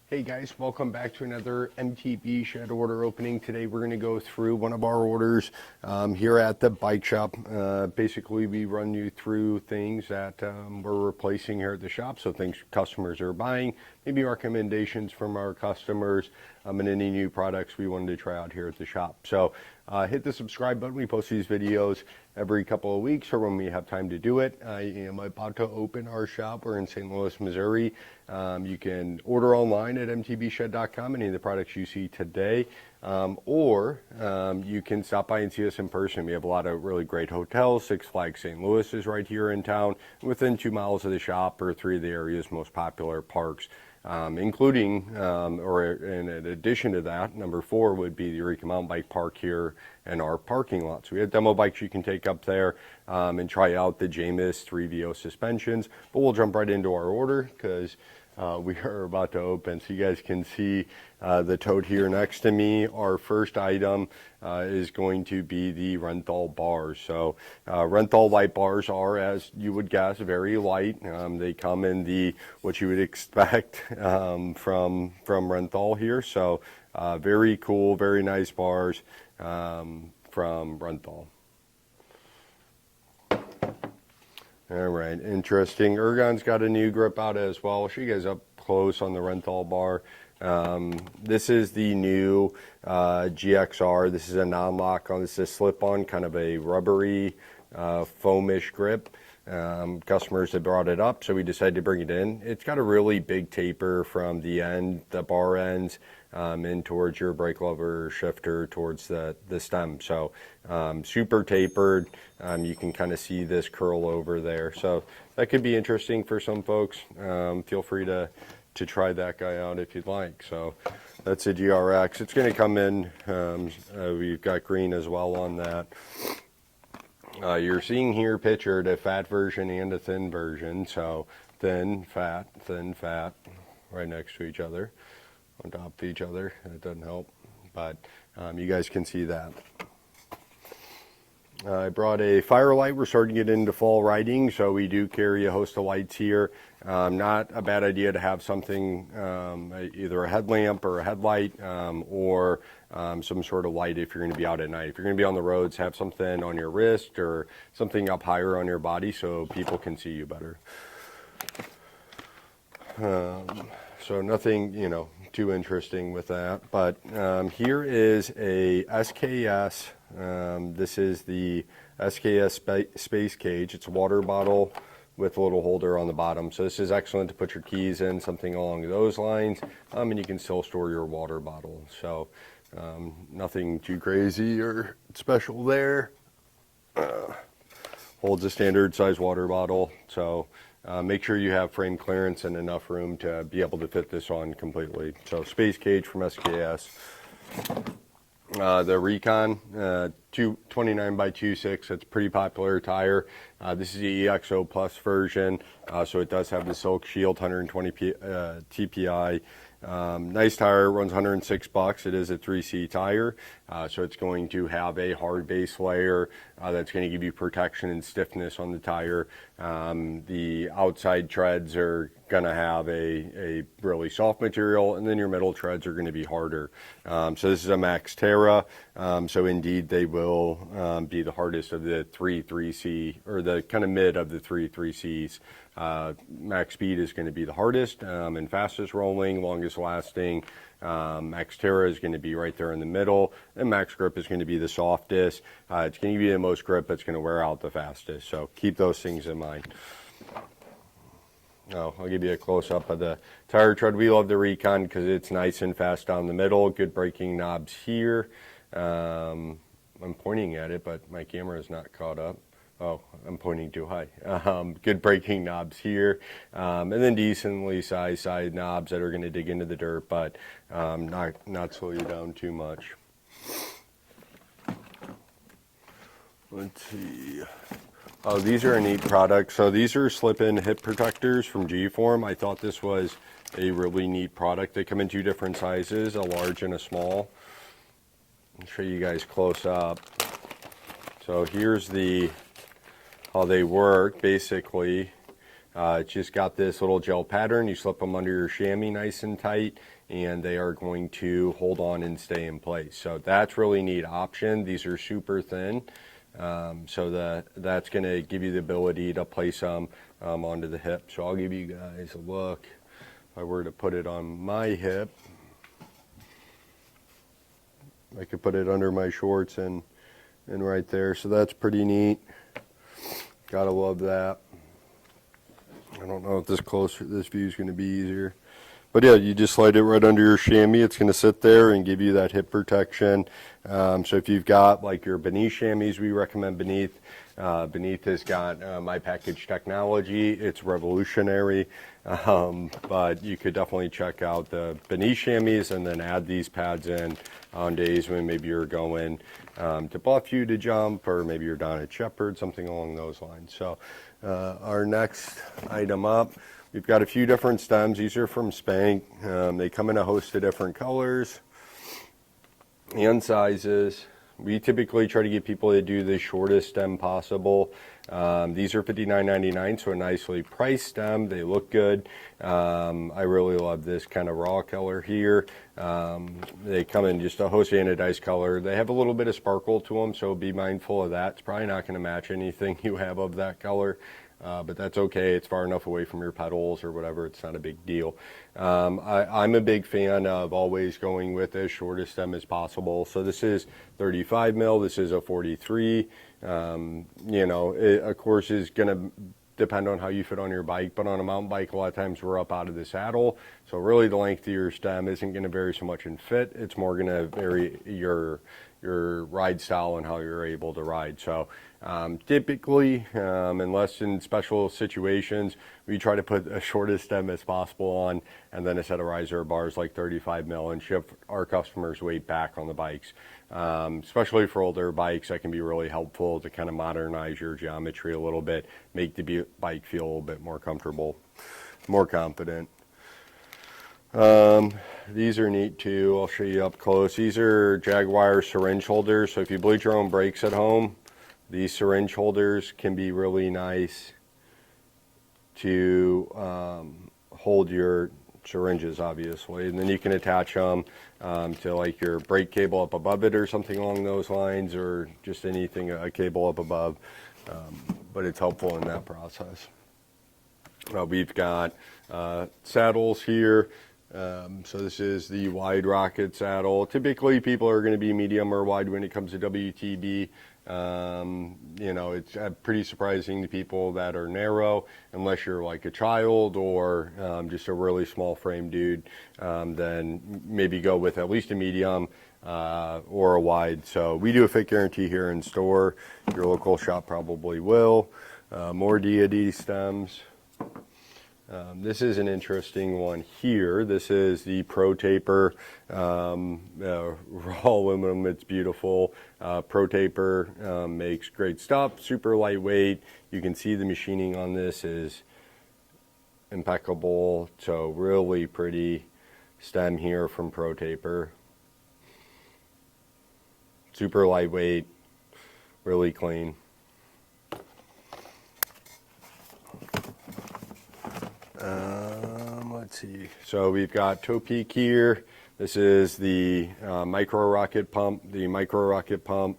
Hey guys, welcome back to another MTB shed order opening. Today we're going to go through one of our orders here at the bike shop. Basically, we run you through things that we're replacing here at the shop, so things customers are buying, maybe recommendations from our customers, and any new products we wanted to try out here at the shop. So hit the subscribe button. We post these videos every couple of weeks or when we have time to do it. I am about to open our shop. We're in St. Louis, Missouri. You can order online at mtbshed.com, any of the products you see today, or you can stop by and see us in person. We have a lot of really great hotels. Six Flags St. Louis is right here in town. Within 2 miles of the shop are three of the area's most popular parks. Including, or in addition to that, number 4 would be the Eureka mountain bike park here in our parking lot. So we have demo bikes you can take up there and try out the Jamis 3VO suspensions. But we'll jump right into our order because we are about to open. So you guys can see the tote here next to me. Our first item is going to be the Renthal bars. So Renthal light bars are, as you would guess, very light. They come in the what you would expect from Renthal here. So very cool, very nice bars from Renthal. All right, interesting. Ergon's got a new grip out as well. I'll show you guys up close on the Renthal bar. This is the new GXR. This is a non-lock on. This is a slip-on, kind of a rubbery, foamish grip. Customers had brought it up, so we decided to bring it in. It's got a really big taper from the end, the bar ends, in towards your brake lever shifter towards the stem. So super tapered. You can kind of see this curl over there. So that could be interesting for some folks. Feel free to try that guy out if you'd like. So that's a GRX. It's going to come in. We've got green as well on that. You're seeing here pictured a fat version and a thin version. So thin, fat, right next to each other, on top of each other. It doesn't help, but you guys can see that. I brought a Firelight. We're starting to get into fall riding, so we do carry a host of lights here. Not a bad idea to have something, either a headlamp or a headlight, or some sort of light if you're going to be out at night. If you're going to be on the roads, have something on your wrist or something up higher on your body so people can see you better. So nothing, too interesting with that. But here is a SKS. This is the SKS Spacecage. It's a water bottle with a little holder on the bottom. So this is excellent to put your keys in, something along those lines, and you can still store your water bottle. So nothing too crazy or special there. Holds a standard size water bottle. So make sure you have frame clearance and enough room to be able to fit this on completely. So Spacecage from SKS. The Rekon 229x26, it's a pretty popular tire. This is the EXO Plus version, so it does have the Silk Shield 120 TPI. Nice tire, runs $106. It is a 3C tire, so it's going to have a hard base layer that's going to give you protection and stiffness on the tire. The outside treads are going to have a really soft material, and then your middle treads are going to be harder. So this is a MaxxTerra, so indeed they will be the hardest of the 3C, or the kind of mid of the 3Cs. Max Speed is going to be the hardest and fastest rolling, longest lasting. MaxxTerra is going to be right there in the middle, and Max Grip is going to be the softest. It's going to be the most grip, but it's going to wear out the fastest. So keep those things in mind. I'll give you a close-up of the tire tread. We love the Rekon because it's nice and fast down the middle. Good braking knobs here. I'm pointing at it, but my camera is not caught up. Oh, I'm pointing too high. Good braking knobs here, and then decently sized side knobs that are going to dig into the dirt, but not slow you down too much. Let's see. Oh, these are a neat product. So these are slip-in hip protectors from G-Form. I thought this was a really neat product. They come in 2 different sizes, a large and a small. I'll show you guys close up. So here's how they work. Basically, It's just got this little gel pattern. You slip them under your chamois nice and tight, and they are going to hold on and stay in place. So that's really neat option. These are super thin, so that's going to give you the ability to place them onto the hip. So I'll give you guys a look. If I were to put it on my hip, I could put it under my shorts and right there. So that's pretty neat. Gotta love that. I don't know if this view is going to be easier. But yeah, you just slide it right under your chamois. It's going to sit there and give you that hip protection. So if you've got like your Beneath chamois, we recommend Beneath. Beneath has got My Package technology. It's revolutionary. But you could definitely check out the Beneath chamois and then add these pads in on days when maybe you're going to Bluffview to jump, or maybe you're down at Shepherd, something along those lines. So our next item up, we've got a few different stems. These are from Spank. They come in a host of different colors and sizes. We typically try to get people to do the shortest stem possible. These are $59.99, so a nicely priced stem. They look good. I really love this kind of raw color here. They come in just a host anodized color. They have a little bit of sparkle to them, so be mindful of that. It's probably not going to match anything you have of that color. But that's okay. It's far enough away from your pedals or whatever. It's not a big deal. I'm a big fan of always going with as short a stem as possible. So this is 35 mil. This is a 43. You know, it, of course, is going to depend on how you fit on your bike. But on a mountain bike, a lot of times we're up out of the saddle. So really the length of your stem isn't going to vary so much in fit. It's more going to vary your ride style and how you're able to ride. So typically, unless in special situations, we try to put as short a stem as possible on, and then a set of riser bars like 35 mil and shift our customers' weight back on the bikes. Especially for older bikes, that can be really helpful to kind of modernize your geometry a little bit, make the bike feel a little bit more comfortable, more confident. These are neat too. I'll show you up close. These are Jagwire syringe holders. So if you bleed your own brakes at home, these syringe holders can be really nice to hold your syringes, obviously. And then you can attach them to like your brake cable up above it or something along those lines, or just anything, a cable up above. But it's helpful in that process. We've got saddles here. So this is the wide rocket saddle. Typically people are going to be medium or wide when it comes to WTB. You know, it's pretty surprising to people that are narrow, unless you're like a child or just a really small frame dude. Then maybe go with at least a medium or a wide. So we do a fit guarantee here in store. Your local shop probably will. More deity stems. This is an interesting one here. This is the Protaper raw aluminum. It's beautiful. Protaper makes great stuff, super lightweight. You can see the machining on this is impeccable. So really pretty stem here from Protaper. Super lightweight, really clean. Let's see. So we've got Topeak here. This is the MicroRocket pump. The MicroRocket pump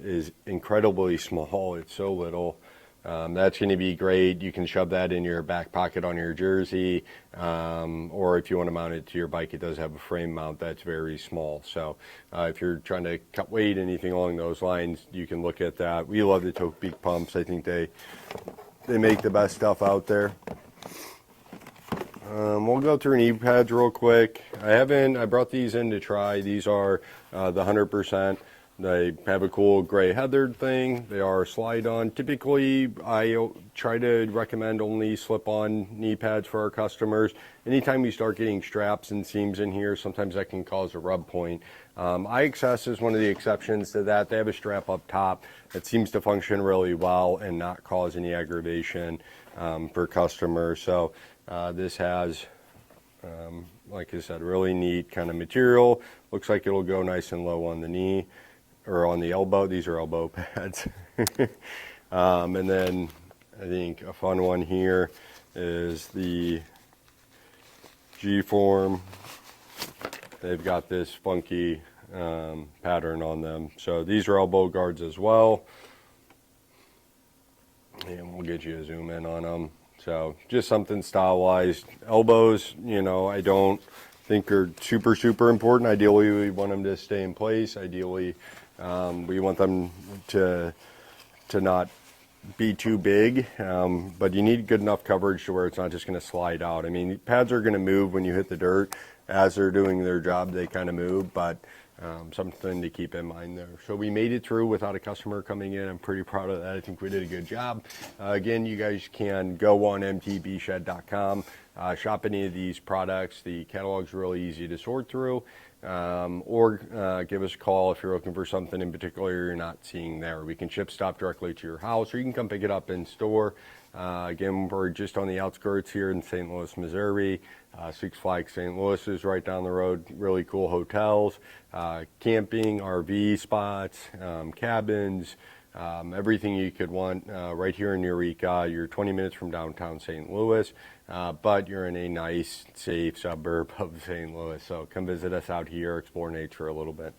is incredibly small. It's so little. That's going to be great. You can shove that in your back pocket on your jersey, or if you want to mount it to your bike, it does have a frame mount that's very small. So if you're trying to cut weight, anything along those lines, you can look at that. We love the Topeak pumps. I think they make the best stuff out there. We'll go through knee pads real quick. I brought these in to try. These are the 100%. They have a cool gray heathered thing. They are slide on. Typically, I try to recommend only slip-on knee pads for our customers. Anytime you start getting straps and seams in here, sometimes that can cause a rub point. IXS is one of the exceptions to that. They have a strap up top that seems to function really well and not cause any aggravation for customers. So this has, like I said, really neat kind of material. Looks like it'll go nice and low on the knee or on the elbow. These are elbow pads. And then I think a fun one here is the G-form. They've got this funky pattern on them. So these are elbow guards as well. And we'll get you a zoom in on them. So just something stylized. Elbows, you know, I don't think are super important. Ideally, we want them to stay in place. Ideally, we want them to not be too big, but you need good enough coverage to where it's not just going to slide out. I mean, pads are going to move when you hit the dirt. As they're doing their job, they kind of move, but something to keep in mind there. So we made it through without a customer coming in. I'm pretty proud of that. I think we did a good job. Again, you guys can go on mtbshed.com, shop any of these products. The catalog's really easy to sort through, or give us a call if you're looking for something in particular you're not seeing there. We can ship stuff directly to your house, or you can come pick it up in store. Again, we're just on the outskirts here in St. Louis, Missouri. Six Flags St. Louis is right down the road. Really cool hotels, camping, RV spots, cabins, everything you could want right here in Eureka. You're 20 minutes from downtown St. Louis, but you're in a nice, safe suburb of St. Louis. So come visit us out here, explore nature a little bit.